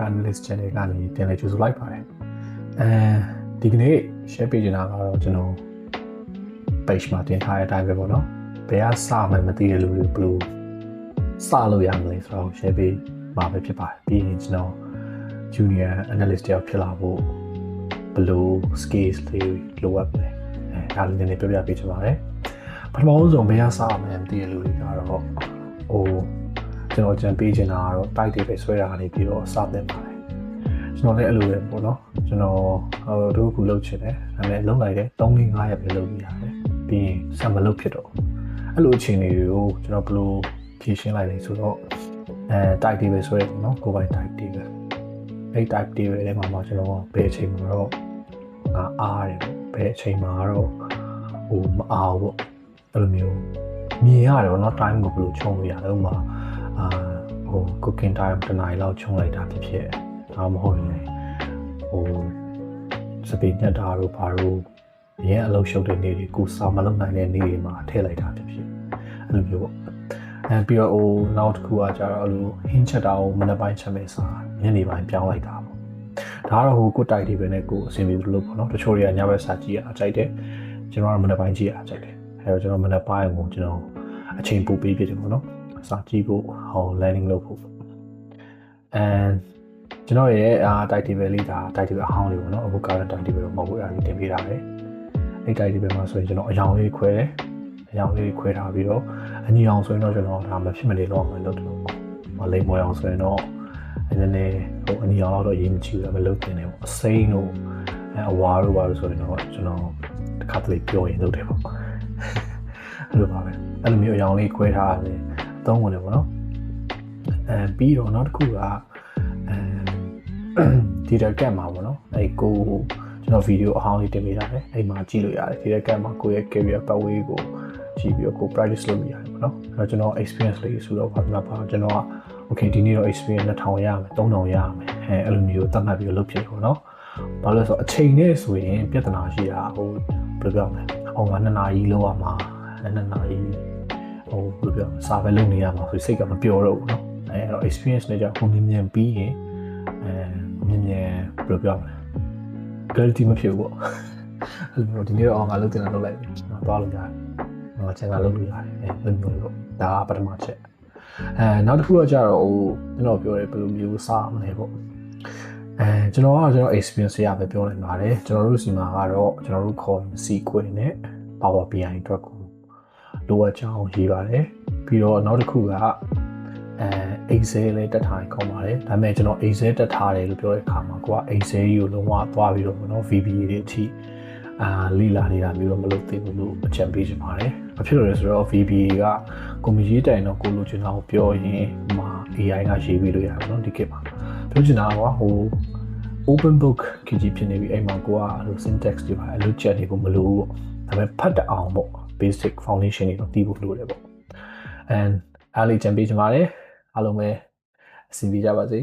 Analyst Channel ကနေပြန်လည်ကြိုဆိုလိုက်ပါတယ်ဒီကနေ့ share page နာကတော့ကျွန်တော် page မှာတင်ထားတဲ့အတိုင်းပဲပေါ့နော်ဘယ်ကစမှမသိတဲ့လူတွေဘယ်လိုစလို့ရမလဲဆိုတော့ share page မှာပဲဖြစ်ပါတယ်ပြီးရင်ကျွန်တော် Junior Analyst တယောက်ဖြစ်လာဖို့ဘယ်လို skills တွေလိုအပ်လဲဒါလည်းနည်းနည်းပြောပြပေးချင်ပါတယ်ပထမဆုံးဘယ်ကစမှမသိတဲ့လူတွေကတော့ကျွန်တော်ကြံပေးချင်တာကတော့ type တွေပဲဆွဲတာနေပြီးတော့စသင့်ပါတယ်ကျွန်တော်လည်းအဲ့လိုပဲပေါ့နော်ကျွန်တော်တို့ခုလုပ်ချင်တယ်ဒါပေမဲ့လုံးလိုက်တယ်3-5ရက်ပဲလုပ်နေရတယ်ပြီးရင်ဆက်မလုပ်ဖြစ်တော့အဲ့လိုအခြေအနေတွေကိုကျွန်တော်ဘယ်လိုဖြေရှင်းလိုက်လဲဆိုတော့type တွေပဲဆွဲတယ်နော်ကိုယ်ပိုင် type တွေပဲအဲ့ type တွေပဲလည်းမှာကျွန်တော်ဘယ်အချိန်မှာတော့အားတယ်ပေါ့ဘယ်အချိန်မှာတော့မအားဘူးပေါ့အဲ့လိုမျိုးမြင်ရတယ်ပေါ့နော် time ကိုဘယ်လိုချုံလို့ရလဲဥပမာcooking time တစ်နာရီလောက်ချုံလိုက်တာဖြစ်ဖြစ်ဒါမှမဟုတ်ရင်စပင်းညက်တာတို့ဘာလို့ရဲအလုပ်ရှုပ်တဲ့နေ့တွေကိုစာမလုပ်နိုင်တဲ့နေ့တွေမှာထည့်လိုက်တာဖြစ်ဖြစ်အဲ့လိုမျိုးပေါ့ပြီးတော့နောက်တစ်ခုကကျတော့အဲ့လိုဟင်းချက်တာကိုမနက်ပိုင်းချက်မဲ့စာညနေပိုင်းပြောင်းလိုက်တာပေါ့ဒါကတော့ကိုတိုက်တွေပဲနဲ့ကိုအဆင်ပြေသလိုပေါ့နော်တချို့တွေကညဘက်စာကြည့်ရတာကြိုက်တယ်ကျွန်တော်ကမနက်ပိုင်းကြည့်ရတာကြိုက်တယ်အဲ့တော့ကျွန်တော်မနက်ပိုင်းကိုကျွန်တော်အချိန်ပိုပေးပြတယ်ပေါ့နော်စာကြည့်ဖို့learning လုပ်ဖို့ကျွန်တော်ရဲ့တိုက်တီပဲလေးဒါတိုက်တီပဲအဟောင်းလေးပေါ့နော်အခု current တိုက်တီပဲတော့မဟုတ်ဘူးအဲ့ဒါတင်ပေးတာပဲအဲ့တိုက်တီပဲမှာဆိုရင်ကျွန်တော်အယောင်လေးခွဲတယ်အယောင်လေးခွဲထားပြီးတော့အညီအောင်ဆိုရင်တော့ကျွန်တော်ဒါမဖြစ်မနေတော့မှလုပ်တယ်ပေါ့မလိမ္မောအောင်ဆိုရင်တော့နည်းနည်းအညီအောင်တော့ရေးမကြည့်ဘူးမလုပ်တင်တယ်ပေါ့အစိမ်းတို့အဝါတို့ပါလို့ဆိုရင်တော့ကျွန်တော်တစ်ခါတလေပြောရင်လုပ်တယ်ပေါ့အဲ့လိုပါပဲအဲ့လိုမျိုးအယောင်လေးခွဲထားတယ်သုံးဝင်တယ်ပေါ့နော်ပြီးတော့နောက်တစ်ခုကdata cap မှာပေါ့နော်အဲ့ကိုကျွန်တော်ဗီဒီယိုအဟောင်းလေးတင်ပေးထားတယ်အဲ့မှာကြည့်လို့ရတယ် data cap မှာကိုယ့်ရဲ့ career pathway ကိုကြည့်ပြီးတော့ကို practice လုပ်လို့ရတယ်ပေါ့နော်အဲ့တော့ကျွန်တော် experience လေးဆိုတော့ဘာမှပါကျွန်တော်က okay ဒီနေ့တော့ experience 2000ရမယ်3000ရမယ်အဲ့လိုမျိုးသတ်မှတ်ပြီးလုပ်ဖြစ်ပေါ့နော်ဘာလို့လဲဆိုတော့အချိန်နဲ့ဆိုရင်ပြဿနာရှိတာဘယ်လိုပြောမလဲငါ2နာရီလောက်ရမှာ2နာရီဘယ်လိုပြောစာပဲလုပ်နေရမှာဆိုစိတ်ကမပျော်တော့ဘူးเนาะအဲ့တော့ experience နဲ့ကြောင့်ကိုမြင်ပြီးရင်မြင်ဘယ်လိုပြောမလဲ guilty မဖြစ်ဘူးပေါ့အဲ့လိုဒီနေ့တော့ငါလုပ်တင်တာလုပ်လိုက်ပြီငါသွားလို့ရတယ်ငါချက်ငါလုပ်လို့ရတယ်အဲ့လိုမျိုးပေါ့ဒါကပထမချက်နောက်တစ်ခုတော့ကျတော့ကျွန်တော်ပြောတယ်ဘယ်လိုမျိုးစမလဲပေါ့ကျွန်တော် experience ရပဲပြောနိုင်ပါတယ်ကျွန်တော်တို့စီမှာကတော့ကျွန်တော်တို့ခေါ် SQL နဲ့ Power BI အတွက်ကိုလိုအပ်ကြောင်းရေးပါတယ်ပြီးတော့နောက်တစ်ခုကExcel လေးတက်ထားရင်ကောင်းပါတယ်ဒါပေမဲ့ကျွန်တော် Excel တက်ထားတယ်လို့ပြောတဲ့အခါမှာကိုက Excel ကြီးကိုလုံးဝသွားပြီးတော့ပေါ့နော် VBA တွေအထိလေ့လာနေတာမျိုးတော့မလုပ်သေးဘူးလို့အကြံပေးချင်ပါတယ်ဘာဖြစ်လို့လဲဆိုတော့ VBA ကကွန်ပျူတာတိုင်တော့ကိုလိုချင်တာကိုပြောရင်AI ကရေးပြီးလို့ရတယ်နော်ဒီခေတ်မှာပြောချင်တာကopen book ကြီးဖြစ်နေပြီအဲ့မှာကိုကsyntax တွေပါအလုပ်ချက်တွေကိုမလိုဘူးပေါ့ဒါပေမဲ့ဖတ်တအောင်ပေါ့ basic foundation တွေတော့သိဖို့လိုတယ်ပေါ့အားလေးကြံပေးချင်ပါတယ်အားလုံးပဲအဆင်ပြေကြပါစေ